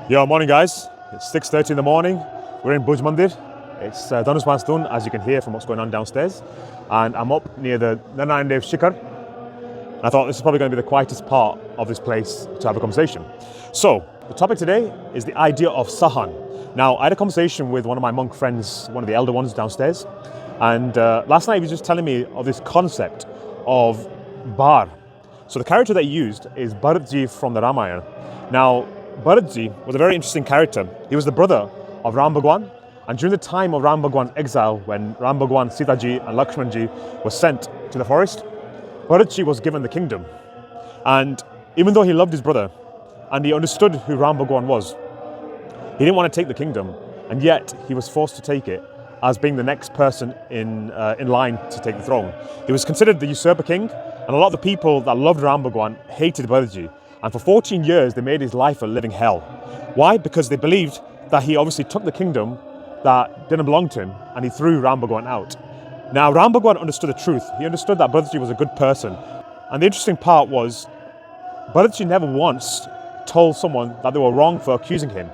Yo, morning guys. It's 6:30 in the morning. We're in Buj Mandir. It's Danuspanstun, as you can hear from what's going on downstairs. And I'm up near the Narayan Dev Shikhar. And I thought this is probably going to be the quietest part of this place to have a conversation. So, the topic today is the idea of Sahan. Now, I had a conversation with one of my monk friends, one of the elder ones downstairs. And last night he was just telling me of this concept of Bar. So the character that he used is Bharatji from the Ramayana. Now, Bharatji was a very interesting character. He was the brother of Ram Bhagwan, and during the time of Ram Bhagwan's exile, when Ram Bhagwan, Sita ji and Lakshman ji were sent to the forest, Bharatji was given the kingdom. And even though he loved his brother, and he understood who Ram Bhagwan was, he didn't want to take the kingdom, and yet he was forced to take it as being the next person in line to take the throne. He was considered the usurper king, and a lot of the people that loved Ram Bhagwan hated Bharatji. And for 14 years, they made his life a living hell. Why? Because they believed that he obviously took the kingdom that didn't belong to him, and he threw Ram Bhagwan out. Now, Ram Bhagwan understood the truth. He understood that Bharatji was a good person. And the interesting part was, Bharatji never once told someone that they were wrong for accusing him.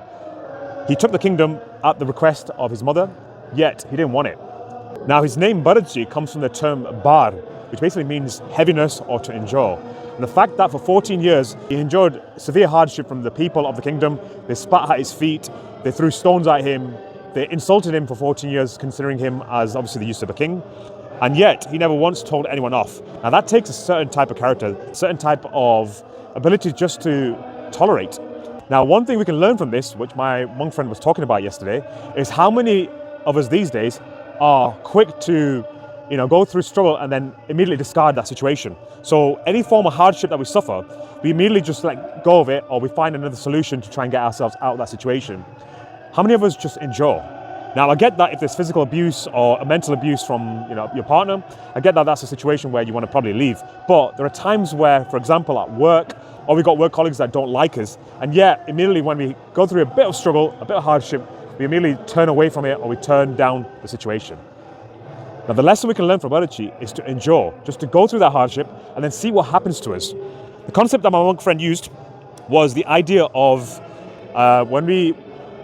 He took the kingdom at the request of his mother, yet he didn't want it. Now, his name Bharatji comes from the term bar, which basically means heaviness or to endure. And the fact that for 14 years he endured severe hardship from the people of the kingdom, they spat at his feet, they threw stones at him, they insulted him for 14 years, considering him as obviously the usurper king, and yet he never once told anyone off. Now that takes a certain type of character, a certain type of ability just to tolerate. Now, one thing we can learn from this, which my monk friend was talking about yesterday, is how many of us these days are quick to go through struggle and then immediately discard that situation. So any form of hardship that we suffer, we immediately just let go of it, or we find another solution to try and get ourselves out of that situation. How many of us just endure? Now, I get that if there's physical abuse or a mental abuse from your partner, I get that that's a situation where you want to probably leave. But there are times where, for example, at work, or we've got work colleagues that don't like us, and yet immediately when we go through a bit of struggle, a bit of hardship, we immediately turn away from it, or we turn down the situation. Now, the lesson we can learn from Bharatji is to endure, just to go through that hardship and then see what happens to us. The concept that my monk friend used was the idea of when we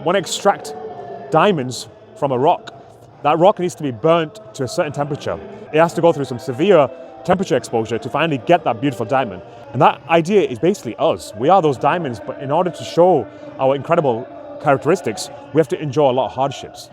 want to extract diamonds from a rock, that rock needs to be burnt to a certain temperature. It has to go through some severe temperature exposure to finally get that beautiful diamond. And that idea is basically us. We are those diamonds, but in order to show our incredible characteristics, we have to endure a lot of hardships.